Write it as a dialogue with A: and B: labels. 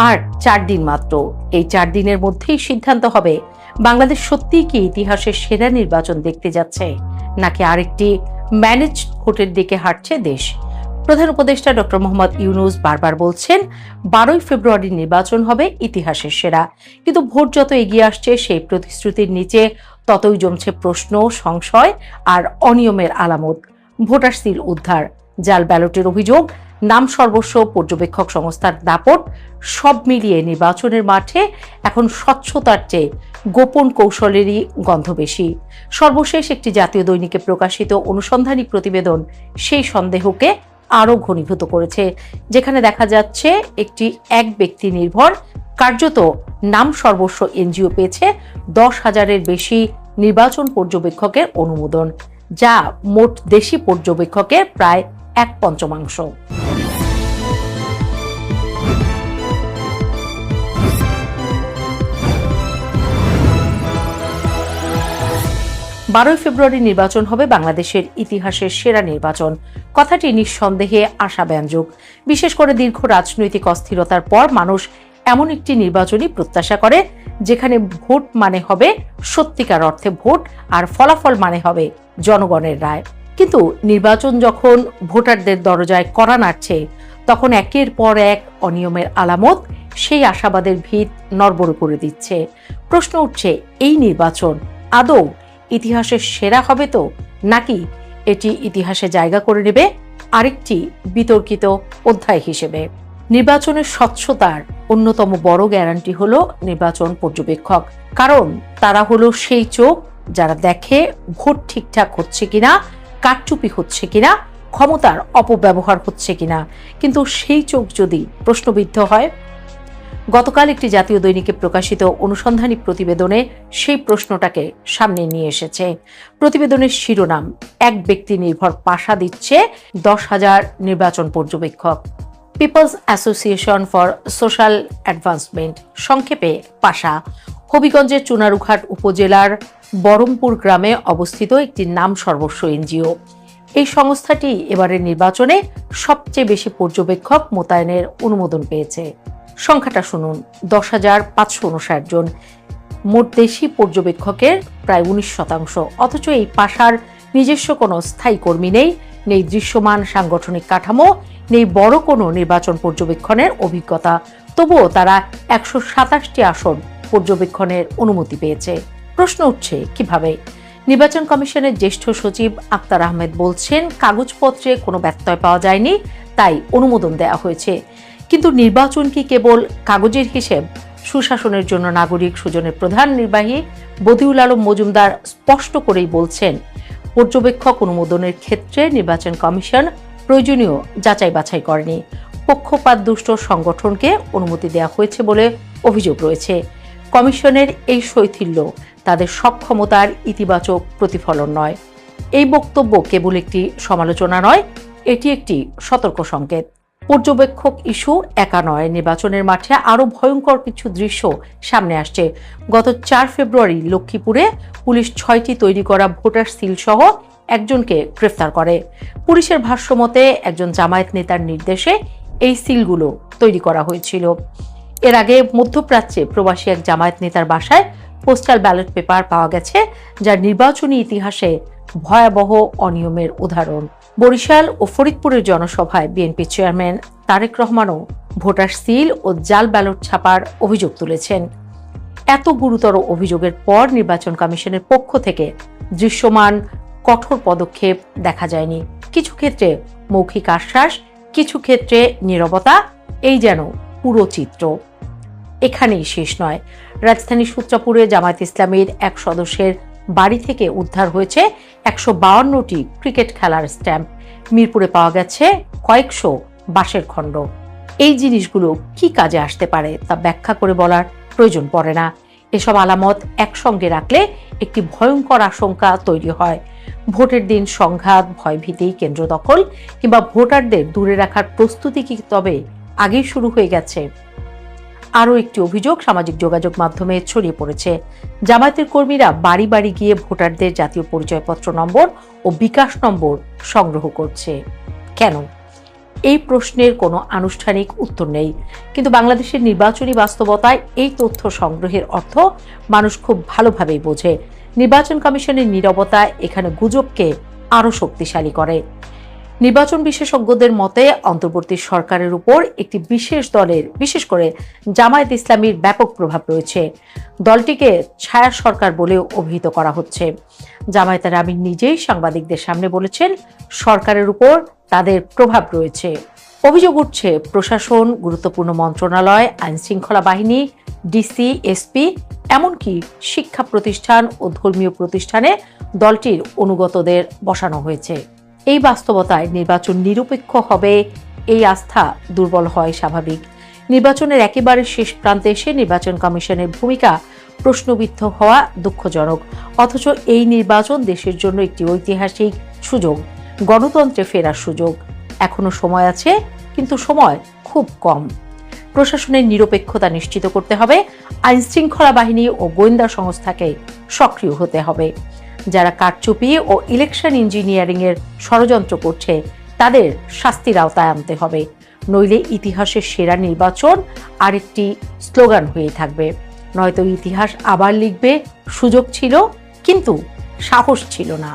A: আর 4 দিন মাত্র। এই 4 দিনের মধ্যেই সিদ্ধান্ত হবে বাংলাদেশ সত্যিই কি ইতিহাসের সেরা নির্বাচন দেখতে যাচ্ছে, নাকি আরেকটি ম্যানেজড ভোটের দিকে হাঁটছে দেশ। প্রধান উপদেষ্টা ডক্টর মোহাম্মদ ইউনূস বারবার বলছেন 12ই ফেব্রুয়ারি নির্বাচন হবে ইতিহাসের সেরা, কিন্তু ভোট যত এগিয়ে আসছে সেই প্রতিশ্রুতির নিচে ততই জমছে প্রশ্ন, সংশয় আর অনিয়মের আলামত। ভোটার সিল উদ্ধার, জাল ব্যালটের অভিযোগ, নাম সর্বস্ব, পর্যবেক্ষক সংস্থার দাপট, সব মিলিয়ে নির্বাচনের মাঠে এখন স্বচ্ছতার চেয়ে গোপন কৌশলেরই গন্ধ বেশি। সর্বশেষ একটি জাতীয় দৈনিকে প্রকাশিত অনুসন্ধানী প্রতিবেদন সেই সন্দেহকে আরও ঘনীভূত করেছে, যেখানে দেখা যাচ্ছে একটি এক ব্যক্তি নির্ভর কার্যত নাম সর্বস্ব এনজিও পেয়েছে 10,000-এর বেশি নির্বাচন পর্যবেক্ষকের অনুমোদন, যা মোট দেশি পর্যবেক্ষকের প্রায় 1/5। 12ই ফেব্রুয়ারি নির্বাচন হবে বাংলাদেশের ইতিহাসের সেরা নির্বাচন, কথাটি নিঃসন্দেহে আশাব্যঞ্জক। বিশেষ করে দীর্ঘ রাজনৈতিক অস্থিরতার পর মানুষ এমন একটি নির্বাচনই প্রত্যাশা করে যেখানে ভোট মানে হবে সত্যিকার অর্থে ভোট, আর ফলাফল মানে হবে জনগণের রায়। কিন্তু নির্বাচন যখন ভোটারদের দরজায় কড়া নাড়ছে, তখন একের পর এক অনিয়মের আলামত সেই আশাবাদের ভিত নড়বড় করে দিচ্ছে। প্রশ্ন উঠছে, এই নির্বাচন আদৌ ইতিহাসের সেরা হবে তো, নাকি এটি ইতিহাসে জায়গা করে নেবে আরেকটি বিতর্কিত অধ্যায় হিসেবে। নির্বাচনের স্বচ্ছতার অন্যতম বড় গ্যারান্টি হলো নির্বাচন পর্যবেক্ষক, কারণ তারা হলো সেই চোখ যারা দেখে ভোট ঠিকঠাক হচ্ছে কিনা, কারচুপি হচ্ছে কিনা, ক্ষমতার অপব্যবহার হচ্ছে কিনা। কিন্তু সেই চোখ যদি প্রশ্নবিদ্ধ হয়, গতকাল একটি জাতীয় দৈনিকে প্রকাশিত অনুসন্ধানী প্রতিবেদনে সেই প্রশ্নটাকে সামনে নিয়ে এসেছে। প্রতিবেদনের শিরোনাম, এক ব্যক্তি নির্ভর পাশা দিচ্ছে 10,000 নির্বাচন পর্যবেক্ষক। People's association for social advancement, সংক্ষেপে পাশা, হবিগঞ্জের চুনারুঘাট উপজেলার বরমপুর গ্রামে অবস্থিত একটি নাম সর্বস্ব এনজিও। এই সংস্থাটি এবারের নির্বাচনে সবচেয়ে বেশি পর্যবেক্ষক মোতায়েনের অনুমোদন পেয়েছে। সংখ্যাটা শুনুন, 10,559 জন, মোট দেশি পর্যবেক্ষকের প্রায় 19%। অথচ এই পাশার নিজস্ব কোনো স্থায়ী কর্মী নেই, নেই দৃশ্যমান সাংগঠনিক কাঠামো, নেই বড় কোনো নির্বাচন পর্যবেক্ষণের অভিজ্ঞতা। তবুও তারা 127টি আসন পর্যবেক্ষণের অনুমতি পেয়েছে। প্রশ্ন উঠছে কিভাবে। নির্বাচন কমিশনের জ্যেষ্ঠ সচিব আক্তার আহমেদ বলছেন, কাগজপত্রে কোনো ব্যত্যয় পাওয়া যায়নি, তাই অনুমোদন দেওয়া হয়েছে। কিন্তু নির্বাচন কি কেবল কাগজের হিসেব? সুশাসনের জন্য নাগরিক সুজনের প্রধান নির্বাহী বদিউল আলম মজুমদার স্পষ্ট করেই বলছেন, পর্যবেক্ষক অনুমোদনের ক্ষেত্রে নির্বাচন কমিশন প্রয়োজনীয় যাচাই বাছাই করেনি। পক্ষপাত দুষ্ট সংগঠনকে অনুমতি দেওয়া হয়েছে বলে অভিযোগ রয়েছে। কমিশনের এই শৈথিল্য তাদের সক্ষমতার ইতিবাচক প্রতিফলন নয়। এই বক্তব্য কেবল একটি সমালোচনা নয়, এটি একটি সতর্ক সংকেত। পর্যবেক্ষক ইস্যু একা নয়, নির্বাচনের মাঠে আরো ভয়ঙ্কর কিছু দৃশ্য সামনে আসছে। গত 4 ফেব্রুয়ারি লক্ষ্মীপুরে পুলিশ 6টি তৈরি করা ভোটার সিল সহ একজনকে গ্রেফতার করে। পুলিশের ভাষ্যমতে একজন জামায়াত নেতার নির্দেশে এই সিলগুলো তৈরি করা হয়েছিল। এর আগে মধ্যপ্রাচ্যে প্রবাসী এক জামায়াত নেতার বাসায় পোস্টাল ব্যালট পেপার পাওয়া গেছে, যা নির্বাচনী ইতিহাসে ভয়াবহ অনিয়মের উদাহরণ। বরিশাল ও ফরিদপুরের জনসভায় বিএনপি চেয়ারম্যান তারেক রহমানও ভোটার সিল ও জাল ব্যালট ছাপার অভিযোগ তুলেছেন। এত গুরুতর অভিযোগের পর নির্বাচন কমিশনের পক্ষ থেকে দৃশ্যমান কঠোর পদক্ষেপ দেখা যায়নি। কিছু ক্ষেত্রে মৌখিক আশ্বাস, কিছু ক্ষেত্রে নীরবতা, এই যেন পুরো চিত্র। এখানেই শেষ নয়। রাজধানীর সূত্রাপুরে জামায়াত ইসলামীর এক সদস্যের বাড়ি থেকে উদ্ধার হয়েছে 152টি ক্রিকেট খেলার স্ট্যাম্প। মিরপুরে পাওয়া গেছে কয়েকশো বাঁশের খণ্ড। এই জিনিসগুলো কি কাজে আসতে পারে তা ব্যাখ্যা করে বলার প্রয়োজন পড়ে না। এসব আলামত একসঙ্গে রাখলে একটি ভয়ঙ্কর আশঙ্কা তৈরি হয়। ভোটের দিন সংঘাত, ভয়ভীতি, কেন্দ্র দখল কিংবা ভোটারদের দূরে রাখার প্রস্তুতি কি তবে আগেই শুরু হয়ে গেছে? আরও একটি অভিযোগ সামাজিক যোগাযোগ মাধ্যমে ছড়িয়ে পড়েছে। জামায়াতের কর্মীরা বাড়ি বাড়ি গিয়ে ভোটারদের জাতীয় পরিচয়পত্র নম্বর ও বিকাশ নম্বর সংগ্রহ করছে। কেন? এই প্রশ্নের কোনো আনুষ্ঠানিক উত্তর নেই, কিন্তু বাংলাদেশের নির্বাচনী বাস্তবতায় এই তথ্য সংগ্রহের অর্থ মানুষ খুব ভালোভাবেই বোঝে। নির্বাচন কমিশনের নীরবতা এখানে গুজবকে আরও শক্তিশালী করে। নির্বাচন বিশেষজ্ঞদের মতে অন্তর্বর্তী সরকারের উপর একটি বিশেষ দলের, বিশেষ করে জামায়াত ইসলামীর ব্যাপক প্রভাব রয়েছে। দলটিকে ছায়া সরকার বলেও অভিহিত করা হচ্ছে। জামায়াতের আমির নিজেই সাংবাদিকদের সামনে বলেছেন, সরকারের উপর তাদের প্রভাব রয়েছে। অভিযোগ উঠছে প্রশাসন, গুরুত্বপূর্ণ মন্ত্রণালয়, আইন শৃঙ্খলা বাহিনী, ডিসি, এসপি, এমনকি শিক্ষা প্রতিষ্ঠান ও ধর্মীয় প্রতিষ্ঠানে দলটির অনুগতদের বসানো হয়েছে। এই বাস্তবতায় নির্বাচন নিরপেক্ষ হবে, এই আস্থা দুর্বল হয় স্বাভাবিক। নির্বাচনের একেবারে শেষ প্রান্তে এসে নির্বাচন কমিশনের ভূমিকা প্রশ্নবিদ্ধ হওয়া দুঃখজনক। অথচ এই নির্বাচন দেশের জন্য একটি ঐতিহাসিক সুযোগ, গণতন্ত্রে ফেরার সুযোগ। এখনো সময় আছে, কিন্তু সময় খুব কম। প্রশাসনের নিরপেক্ষতা নিশ্চিত করতে হবে, আইন শৃঙ্খলা বাহিনী ও গোয়েন্দা সংস্থাকে সক্রিয় হতে হবে। যারা কারচুপি ও ইলেকশন ইঞ্জিনিয়ারিং এর ষড়যন্ত্র করছে তাদের শাস্তির আওতায় আনতে হবে, নইলে ইতিহাসের সেরা নির্বাচন আরেকটি স্লোগান হয়ে থাকবে। নয়তো ইতিহাস আবার লিখবে, সুযোগ ছিল কিন্তু সাহস ছিল না।